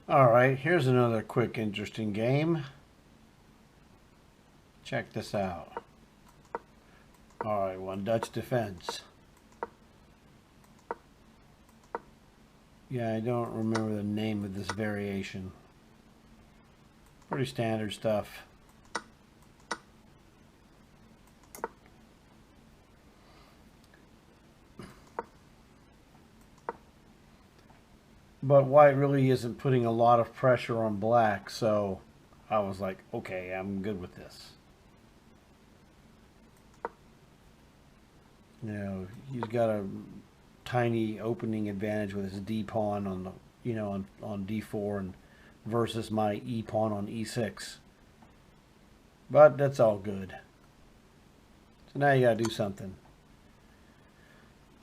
Alright, here's another quick, interesting game. Check this out. Alright, one Dutch defense. Yeah, I don't remember the name of this variation. Pretty standard stuff. But white really isn't putting a lot of pressure on black, so I was like, okay, I'm good with this. You know, he's got a tiny opening advantage with his D pawn on the, on D4 and versus my E pawn on E6. But that's all good. So now you gotta do something.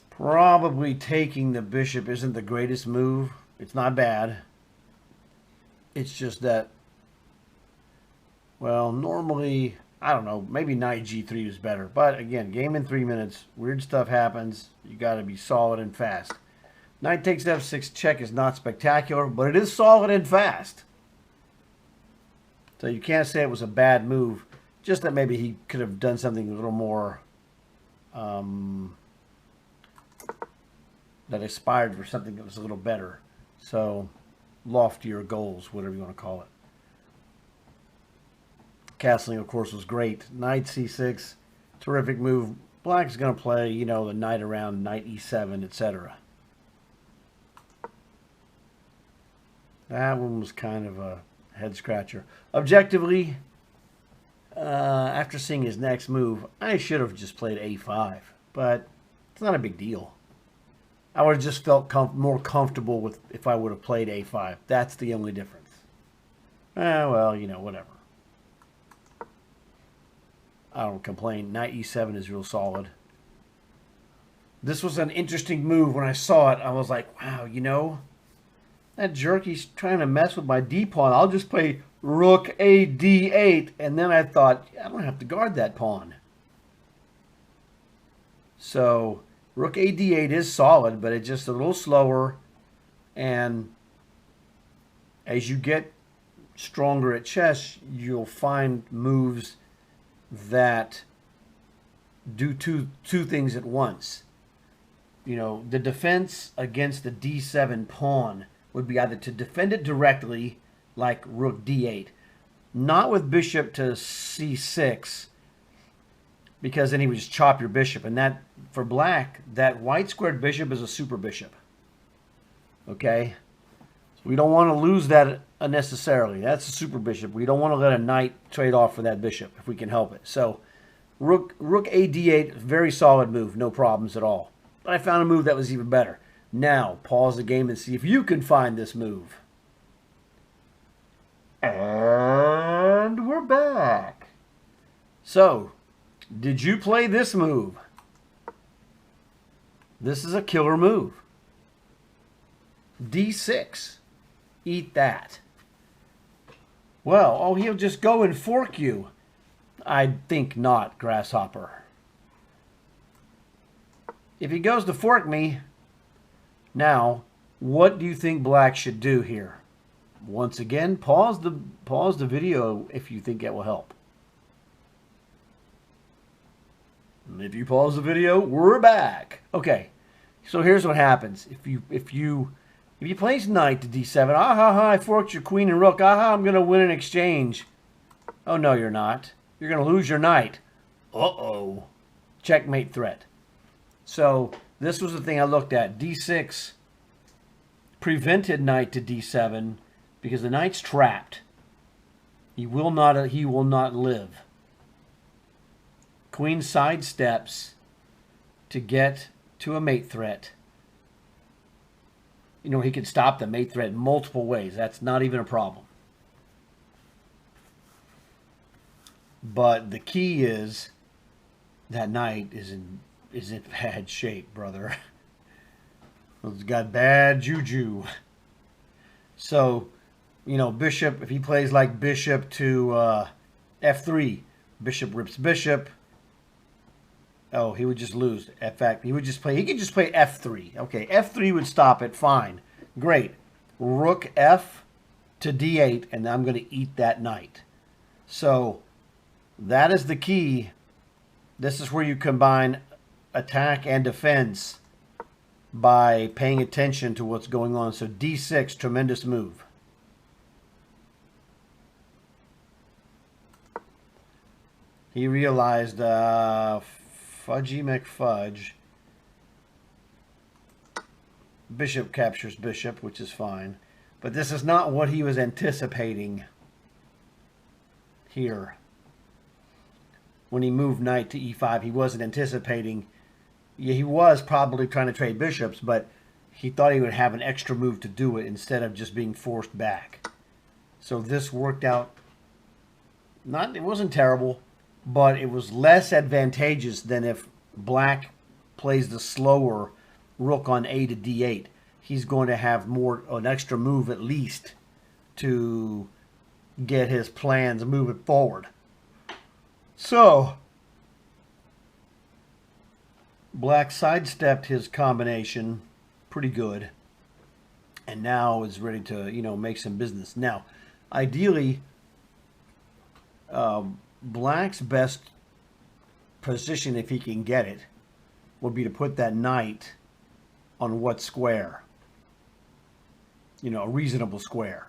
Probably taking the bishop isn't the greatest move. It's not bad. It's just that, well, normally, I don't know, maybe knight G3 is better. But again, game in 3 minutes, weird stuff happens. You got to be solid and fast. Knight takes F6 check is not spectacular, but it is solid and fast. So you can't say it was a bad move. Just that maybe he could have done something a little more that aspired for something that was a little better. So, loftier goals, whatever you want to call it. Castling, of course, was great. Knight C6, terrific move. Black is going to play, the knight around knight E7, etc. That one was kind of a head scratcher. Objectively, after seeing his next move, I should have just played A5, but it's not a big deal. I would have just felt more comfortable with if I would have played A5. That's the only difference. Well, whatever. I don't complain. Knight E7 is real solid. This was an interesting move. When I saw it, I was like, wow, that jerky's trying to mess with my D pawn. I'll just play Rook A D8. And then I thought, I don't have to guard that pawn. So Rook A D8 is solid, but it's just a little slower. And as you get stronger at chess, you'll find moves that do two things at once. The defense against the D7 pawn would be either to defend it directly, like Rook D8, not with bishop to C6, because then he would just chop your bishop. And that, for black, that white squared bishop is a super bishop. Okay? So we don't want to lose that unnecessarily. That's a super bishop. We don't want to let a knight trade off for that bishop if we can help it. So Rook A D8, very solid move. No problems at all. But I found a move that was even better. Now, pause the game and see if you can find this move. And we're back. So, did you play this move? This is a killer move. D6. Eat that. Well, he'll just go and fork you. I think not, Grasshopper. If he goes to fork me, now, what do you think black should do here? Once again, pause the video if you think it will help. If you pause the video, we're back. Okay, so here's what happens. If you place knight to d7, I forked your queen and rook. I'm going to win an exchange. Oh, no, you're not. You're going to lose your knight. Uh-oh. Checkmate threat. So this was the thing I looked at. D6 prevented knight to d7 because the knight's trapped. He will not live. Queen sidesteps to get to a mate threat. He could stop the mate threat in multiple ways. That's not even a problem. But the key is that knight is in bad shape, brother. It's got bad juju. So, bishop, if he plays like bishop to f3, bishop rips bishop. Oh, he would just lose. In fact, he could just play f3. Okay, f3 would stop it. Fine. Great. Rook f. to d8, and I'm going to eat that knight. So that is the key. This is where you combine attack and defense by paying attention to what's going on. So d6, tremendous move. He realized, Fudgy McFudge. Bishop captures bishop, which is fine. But this is not what he was anticipating here. When he moved knight to e5, he wasn't anticipating. Yeah, he was probably trying to trade bishops, but he thought he would have an extra move to do it instead of just being forced back. So this worked out. It wasn't terrible, but it was less advantageous than if black plays the slower rook on a to d8. He's going to have an extra move at least to get his plans moving forward. So black sidestepped his combination pretty good, and now is ready to, make some business. Now, ideally, black's best position, if he can get it, would be to put that knight on what square? A reasonable square.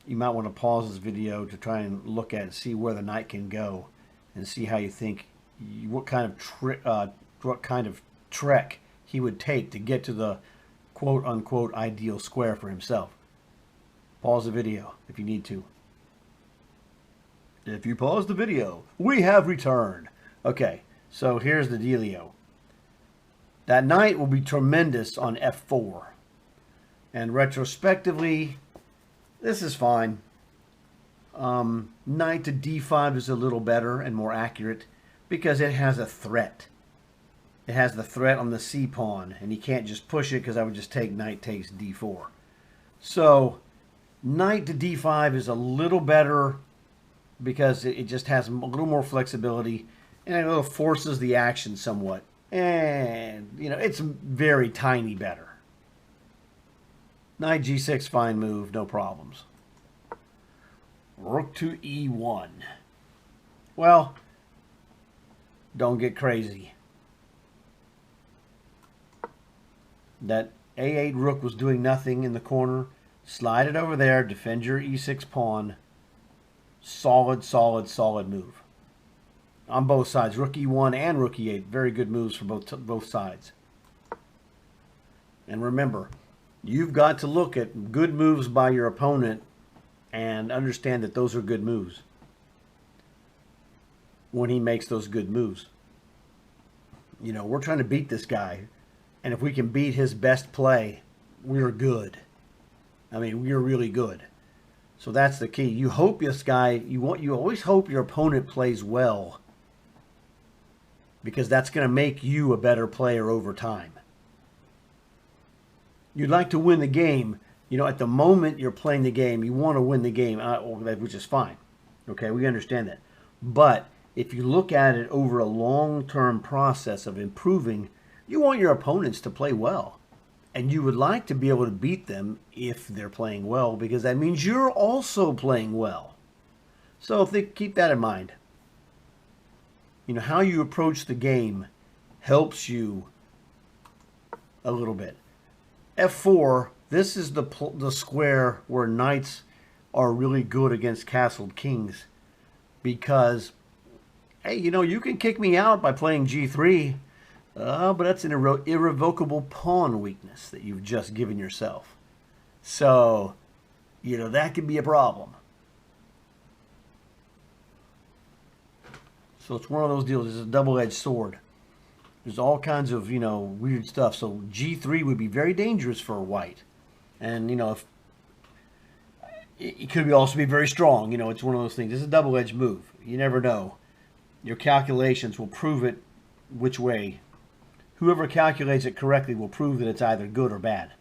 You might want to pause this video to try and look at it, see where the knight can go, and see how you think, what kind of trek he would take to get to the quote-unquote ideal square for himself. Pause the video if you need to. If you pause the video, we have returned. Okay, so here's the dealio. That knight will be tremendous on f4. And retrospectively, this is fine. Knight to d5 is a little better and more accurate because it has a threat. It has the threat on the c pawn, and you can't just push it because I would just take knight takes d4. So knight to d5 is a little better because it just has a little more flexibility, and it forces the action somewhat. And, it's very tiny better. Knight g6, fine move, no problems. Rook to e1. Well, don't get crazy. That a8 rook was doing nothing in the corner. Slide it over there, defend your e6 pawn. Solid, solid, solid move. On both sides, rook e1 and rook e8. Very good moves for both sides. And remember, you've got to look at good moves by your opponent and understand that those are good moves when he makes those good moves. We're trying to beat this guy, and if we can beat his best play, we're good. I mean, we're really good. So that's the key. You hope this guy, you always hope your opponent plays well, because that's going to make you a better player over time. You'd like to win the game. At the moment you're playing the game, you want to win the game, which is fine. Okay, we understand that. But if you look at it over a long-term process of improving, you want your opponents to play well. And you would like to be able to beat them if they're playing well, because that means you're also playing well. So keep that in mind. How you approach the game helps you a little bit. f4, this is the square where knights are really good against castled kings, because, hey, you can kick me out by playing g3, but that's an irrevocable pawn weakness that you've just given yourself. So, that could be a problem. So it's one of those deals. It's a double-edged sword. There's all kinds of, weird stuff. So g3 would be very dangerous for white. And, if it could also be very strong. It's one of those things. It's a double-edged move. You never know. Your calculations will prove it which way. Whoever calculates it correctly will prove that it's either good or bad.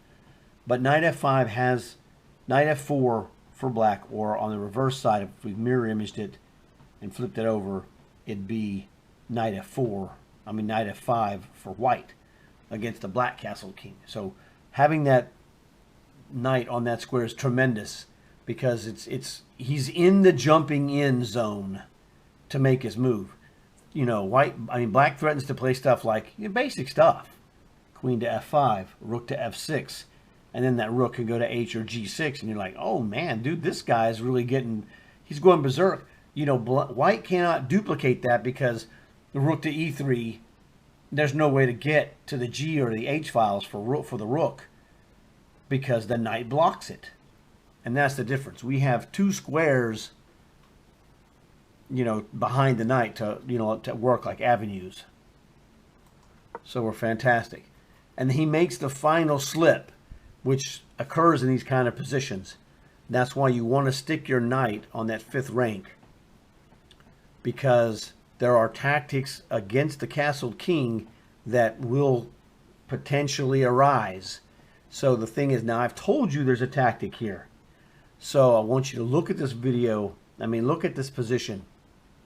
But knight f5 has knight f4 for black, or on the reverse side, if we mirror imaged it and flipped it over, it'd be knight f4. Knight f5 for white against the black castle king. So having that knight on that square is tremendous, because he's in the jumping in zone to make his move. You know, black threatens to play stuff like, you know, basic stuff. Queen to f5, rook to f6, and then that rook can go to h or g6, and you're like, oh man, dude, this guy is really he's going berserk. You know, white cannot duplicate that, because the rook to e3, there's no way to get to the g or the h files for the rook, because the knight blocks it. And that's the difference. We have two squares, you know, behind the knight to, you know, to work like avenues. So we're fantastic. And he makes the final slip, which occurs in these kind of positions. That's why you want to stick your knight on that 5th rank, because there are tactics against the castled king that will potentially arise. So the thing is, now I've told you there's a tactic here. So I want you to look at this video. I mean, look at this position.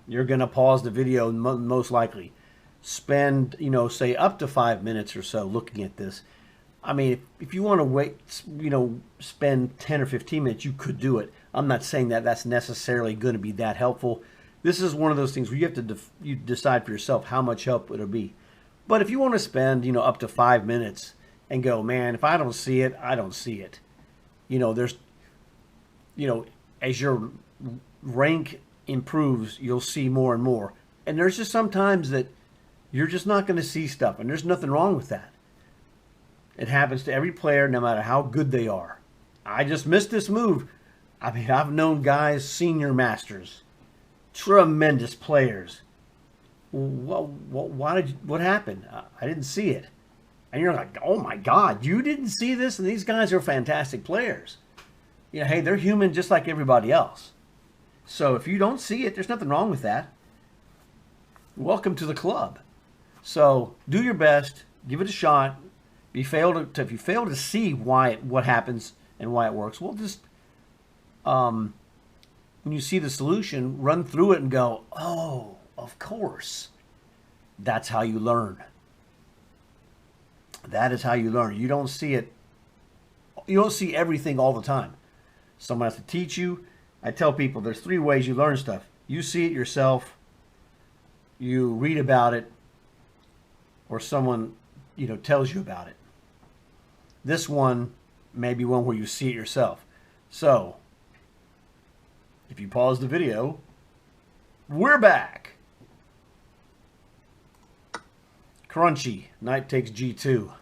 You're going to pause the video most likely. Spend, you know, say up to 5 minutes or so looking at this. I mean, if you want to wait, you know, spend 10 or 15 minutes, you could do it. I'm not saying that that's necessarily going to be that helpful. This is one of those things where you have to you decide for yourself how much help it'll be. But if you want to spend, you know, up to 5 minutes and go, man, if I don't see it, I don't see it. You know, there's, you know, as your rank improves, you'll see more and more. And there's just sometimes that you're just not going to see stuff, and there's nothing wrong with that. It happens to every player, no matter how good they are. I just missed this move. I mean, I've known guys, senior masters, tremendous players. What happened? I didn't see it. And you're like, oh my God, you didn't see this? And these guys are fantastic players. You know, hey, they're human just like everybody else. So if you don't see it, there's nothing wrong with that. Welcome to the club. So do your best, give it a shot. If you fail to see what happens and why it works, well, just when you see the solution, run through it and go, oh, of course. That's how you learn. That is how you learn. You don't see it. You don't see everything all the time. Someone has to teach you. I tell people there's 3 ways you learn stuff. You see it yourself, you read about it, or someone, you know, tells you about it. This one may be one where you see it yourself. So, if you pause the video, we're back. Crunchy, knight takes g2.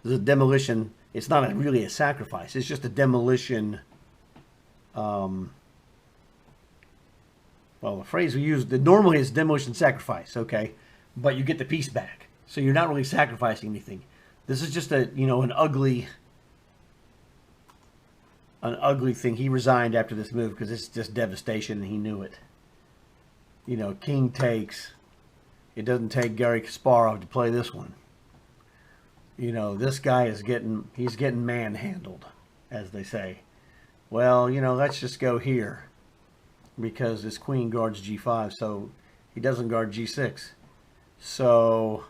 This is a demolition. It's not really a sacrifice. It's just a demolition. Well, the phrase we use, normally is demolition sacrifice, okay? But you get the piece back. So you're not really sacrificing anything. This is just an ugly thing. He resigned after this move because it's just devastation, and he knew it. You know, king takes. It doesn't take Garry Kasparov to play this one. You know, this guy is he's getting manhandled, as they say. Well, you know, let's just go here, because this queen guards g5, so he doesn't guard g6. So,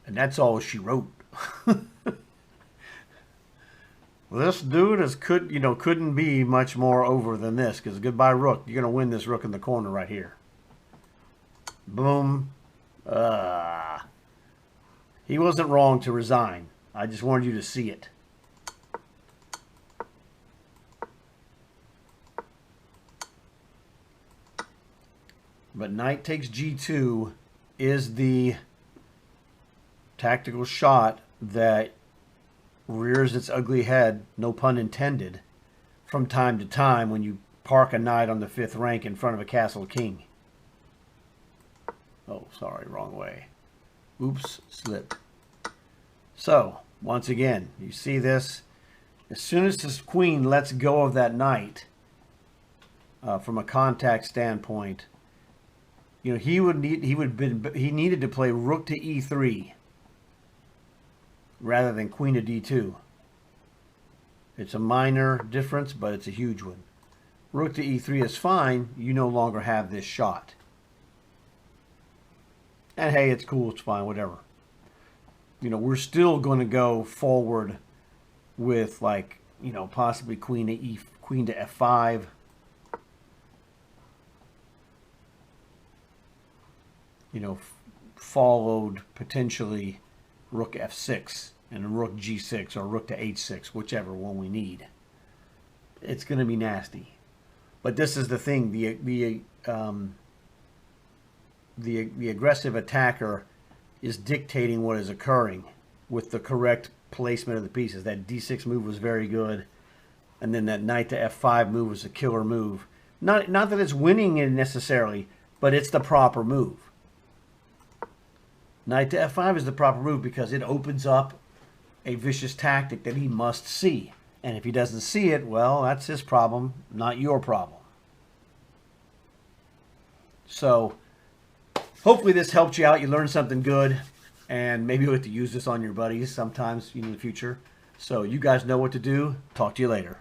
and that's all she wrote. This dude couldn't be much more over than this, because goodbye rook. You're going to win this rook in the corner right here. Boom. He wasn't wrong to resign. I just wanted you to see it. But knight takes g2 is the tactical shot that rears its ugly head, no pun intended, from time to time when you park a knight on the 5th rank in front of a castle king. Oh, sorry, wrong way. Oops, slip. So, once again, you see this. As soon as this queen lets go of that knight, from a contact standpoint, you know, he needed to play rook to e3 rather than queen to d2. It's a minor difference, but it's a huge one. Rook to e3 is fine. You no longer have this shot. And hey, it's cool, it's fine, whatever. You know, we're still going to go forward with, like, you know, possibly queen to f5. You know, followed potentially rook f6 and rook g6 or rook to h6, whichever one we need. It's going to be nasty. But this is the thing: the aggressive attacker is dictating what is occurring with the correct placement of the pieces. That d6 move was very good, and then that knight to f5 move was a killer move. Not that it's winning it necessarily, but it's the proper move. Knight to f5 is the proper move because it opens up a vicious tactic that he must see. And if he doesn't see it, well, that's his problem, not your problem. So hopefully this helped you out. You learned something good, and maybe you'll get to use this on your buddies sometimes in the future. So you guys know what to do. Talk to you later.